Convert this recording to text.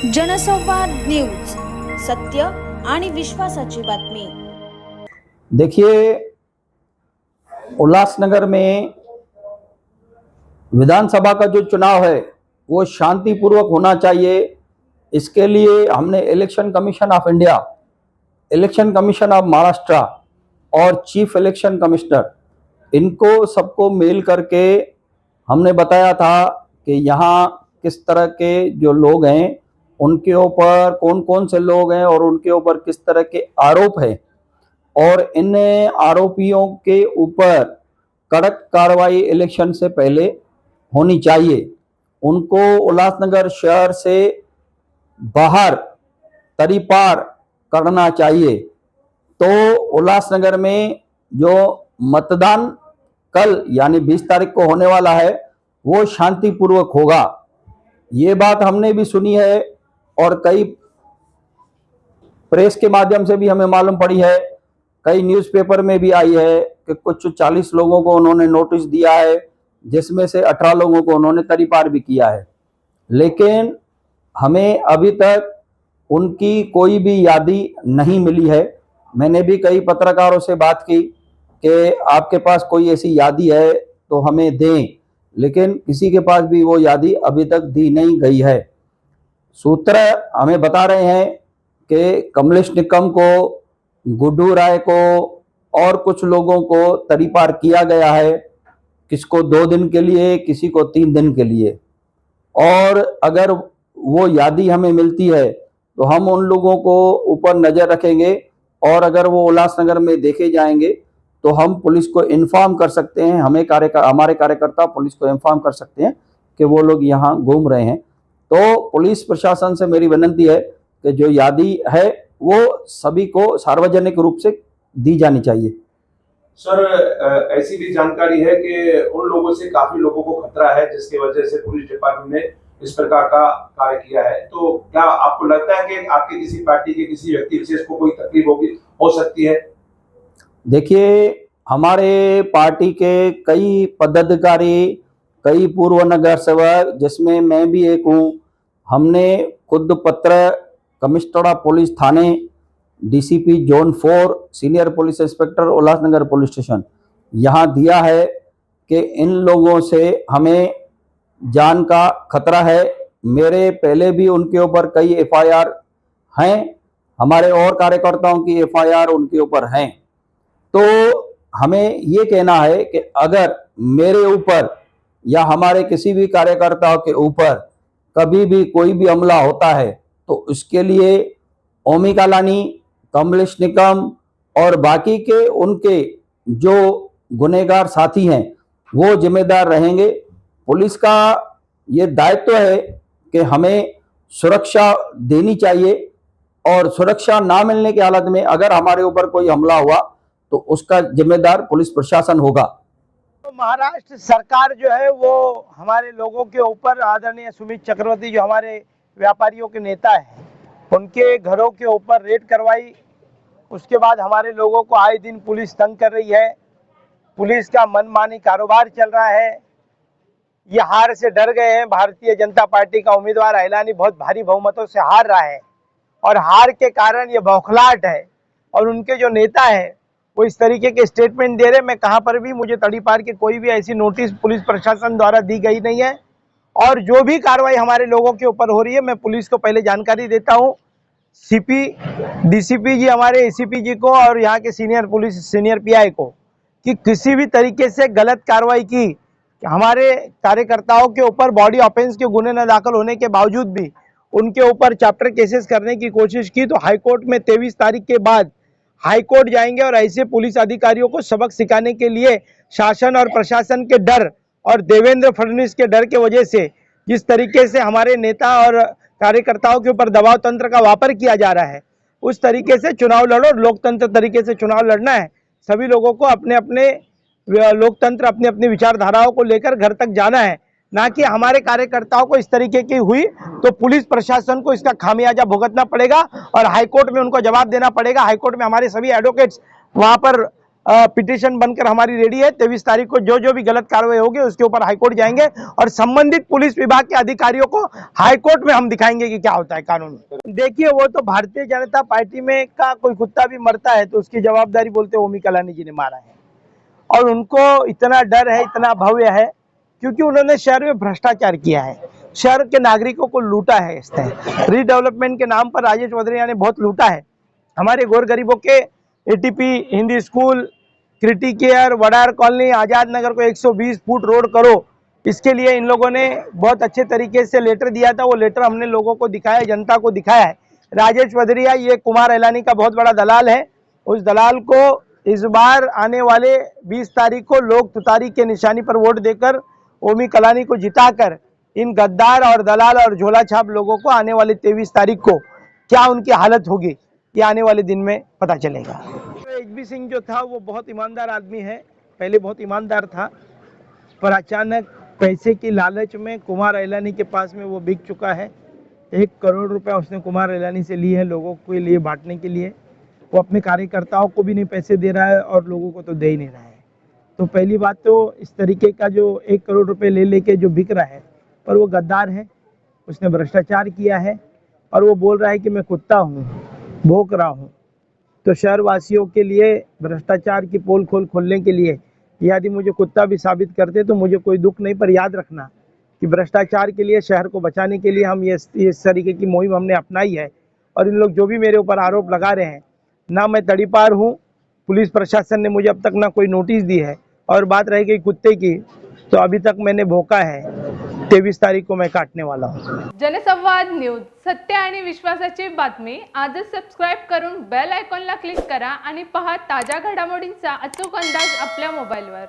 जनसंवाद न्यूज, सत्य आणि विश्वासाची बातमी। देखिए, उल्लासनगर में विधानसभा का जो चुनाव है वो शांतिपूर्वक होना चाहिए। इसके लिए हमने election commission of India, election commission of Maharashtra और चीफ इलेक्शन कमिश्नर इनको सबको मेल करके हमने बताया था कि यहाँ किस तरह के जो लोग हैं उनके ऊपर कौन कौन से लोग हैं और उनके ऊपर किस तरह के आरोप हैं, और इन आरोपियों के ऊपर कड़क कार्रवाई इलेक्शन से पहले होनी चाहिए। उनको उल्लासनगर शहर से बाहर तरीपार करना चाहिए। तो उल्लासनगर में जो मतदान कल यानी 20 तारीख को होने वाला है वो शांतिपूर्वक होगा। ये बात हमने भी सुनी है और कई प्रेस के माध्यम से भी हमें मालूम पड़ी है, कई न्यूज़पेपर में भी आई है कि कुछ 40 लोगों को उन्होंने नोटिस दिया है, जिसमें से 18 लोगों को उन्होंने तरीपार भी किया है। लेकिन हमें अभी तक उनकी कोई भी यादी नहीं मिली है। मैंने भी कई पत्रकारों से बात की कि आपके पास कोई ऐसी यादी है तो हमें दें, लेकिन किसी के पास भी वो यादी अभी तक दी नहीं गई है। सूत्र हमें बता रहे हैं कि कमलेश निकम को, गुड्डू राय को और कुछ लोगों को तरीपार किया गया है, किसको 2 दिन के लिए, किसी को 3 दिन के लिए। और अगर वो यादी हमें मिलती है तो हम उन लोगों को ऊपर नज़र रखेंगे, और अगर वो उल्लासनगर में देखे जाएंगे तो हम पुलिस को इन्फॉर्म कर सकते हैं। हमारे कार्यकर्ता पुलिस को इन्फॉर्म कर सकते हैं कि वो लोग यहाँ घूम रहे हैं। तो पुलिस प्रशासन से मेरी विनती है कि जो यादी है वो सभी को सार्वजनिक रूप से दी जानी चाहिए। सर, ऐसी भी जानकारी है कि उन लोगों से काफी लोगों को खतरा है, जिसकी वजह से पुलिस डिपार्टमेंट ने इस प्रकार का कार्य किया है। तो क्या आपको लगता है कि आपकी किसी पार्टी के किसी व्यक्ति विशेष को कोई तकलीफ हो सकती है? देखिए, हमारे पार्टी के कई पदाधिकारी, कई पूर्व नगर सेवक, जिसमें मैं भी एक हूँ, हमने खुद पत्र commissioner of police Thane, DCP zone 4, senior police inspector Ulhasnagar police station यहाँ दिया है कि इन लोगों से हमें जान का खतरा है। मेरे पहले भी उनके ऊपर कई एफआईआर हैं, हमारे और कार्यकर्ताओं की एफआईआर उनके ऊपर हैं। तो हमें ये कहना है कि अगर मेरे ऊपर या हमारे किसी भी कार्यकर्ताओं के ऊपर कभी भी कोई भी हमला होता है तो उसके लिए ओमी कालानी, कमलेश निकम और बाकी के उनके जो गुनहगार साथी हैं वो जिम्मेदार रहेंगे। पुलिस का ये दायित्व है कि हमें सुरक्षा देनी चाहिए, और सुरक्षा ना मिलने की हालत में अगर हमारे ऊपर कोई हमला हुआ तो उसका जिम्मेदार पुलिस प्रशासन होगा। तो महाराष्ट्र सरकार जो है वो हमारे लोगों के ऊपर, आदरणीय सुमित चक्रवर्ती जो हमारे व्यापारियों के नेता हैं, उनके घरों के ऊपर रेड करवाई। उसके बाद हमारे लोगों को आए दिन पुलिस तंग कर रही है। पुलिस का मनमानी कारोबार चल रहा है। ये हार से डर गए हैं। भारतीय जनता पार्टी का उम्मीदवार ऐलानी बहुत भारी बहुमतों से हार रहा है, और हार के कारण ये बौखलाहट है। और उनके जो नेता हैं वो इस तरीके के स्टेटमेंट दे रहे, मैं कहाँ पर भी, मुझे तड़ीपार की कोई भी ऐसी नोटिस पुलिस प्रशासन द्वारा दी गई नहीं है। और जो भी कार्रवाई हमारे लोगों के ऊपर हो रही है, मैं पुलिस को पहले जानकारी देता हूँ, सीपी, डीसीपी जी, हमारे एसीपी जी को और यहाँ के सीनियर पीआई को, कि किसी भी तरीके से गलत कार्रवाई की, हमारे कार्यकर्ताओं के ऊपर बॉडी ऑफेंस के गुने न दाखिल होने के बावजूद भी उनके ऊपर चैप्टर केसेस करने की कोशिश की, तो हाईकोर्ट में 23 तारीख के बाद हाईकोर्ट जाएंगे। और ऐसे पुलिस अधिकारियों को सबक सिखाने के लिए शासन और प्रशासन के डर और देवेंद्र फडणवीस के डर के वजह से जिस तरीके से हमारे नेता और कार्यकर्ताओं के ऊपर दबाव तंत्र का वापर किया जा रहा है, उस तरीके से चुनाव लड़ो। लोकतंत्र तरीके से चुनाव लड़ना है। सभी लोगों को अपने अपने लोकतंत्र, अपनी अपनी विचारधाराओं को लेकर घर तक जाना है, ना कि हमारे कार्यकर्ताओं को इस तरीके की हुई तो पुलिस प्रशासन को इसका खामियाजा भुगतना पड़ेगा और हाईकोर्ट में उनको जवाब देना पड़ेगा। हाईकोर्ट में हमारे सभी एडवोकेट्स वहां पर पिटीशन बनकर हमारी रेडी है। 23 तारीख को जो भी गलत कार्रवाई होगी उसके ऊपर हाईकोर्ट जाएंगे और संबंधित पुलिस विभाग के अधिकारियों को हाईकोर्ट में हम दिखाएंगे कि क्या होता है कानून। देखिए, वो तो भारतीय जनता पार्टी में का कोई कुत्ता भी मरता है तो उसकी जवाबदारी बोलते ओमी कलानी जी ने मारा है, और उनको इतना डर है, इतना भव्य है, क्योंकि उन्होंने शहर में भ्रष्टाचार किया है, शहर के नागरिकों को लूटा है। इसने रीडेवलपमेंट के नाम पर राजेश वधरिया ने बहुत लूटा है। हमारे गौर गरीबों के ATP, Hindi school, क्रिटी care, Vadar colony, Azad Nagar को 120 फुट रोड करो, इसके लिए इन लोगों ने बहुत अच्छे तरीके से लेटर दिया था। वो लेटर हमने लोगों को दिखाया, जनता को दिखाया है। राजेश वधरिया ये कुमार एलानी का बहुत बड़ा दलाल है। उस दलाल को इस बार आने वाले 20 तारीख को लोग तुतारी के निशानी पर वोट देकर ओमी कलानी को जिताकर इन गद्दार और दलाल और झोला छाप लोगों को आने वाली 23 तारीख को क्या उनकी हालत होगी ये आने वाले दिन में पता चलेगा। एचबी सिंह जो था वो बहुत ईमानदार आदमी है, पहले बहुत ईमानदार था, पर अचानक पैसे की लालच में कुमार एलानी के पास में वो बिक चुका है। 1 करोड़ रुपया उसने कुमार एलानी से लिए हैं लोगों के लिए बांटने के लिए। वो अपने कार्यकर्ताओं को भी नहीं पैसे दे रहा है और लोगों को तो दे ही नहीं रहा है। तो पहली बात तो इस तरीके का जो 1 करोड़ रुपए ले लेके जो बिक रहा है, पर वो गद्दार है, उसने भ्रष्टाचार किया है और वो बोल रहा है कि मैं कुत्ता हूँ, भौंक रहा हूँ। तो शहरवासियों के लिए भ्रष्टाचार की पोल खोलने के लिए यदि मुझे कुत्ता भी साबित करते तो मुझे कोई दुख नहीं, पर याद रखना कि भ्रष्टाचार के लिए, शहर को बचाने के लिए हम ये इस तरीके की मुहिम हमने अपनाई है। और इन लोग जो भी मेरे ऊपर आरोप लगा रहे हैं, ना मैं तड़ीपार हूँ, पुलिस प्रशासन ने मुझे अब तक ना कोई नोटिस दी है, और बात रह गई कुत्ते की, तो अभी तक मैंने भोंका है, 23 तारीख को मैं काटने वाला हूँ। जनसंवाद न्यूज, सत्य आणि विश्वासाची बातमी। आजच सबस्क्राईब करून बेल आयकॉनला क्लिक करा आणि पहा ताज्या घडामोडींचा अचूक अंदाज आपल्या मोबाईलवर।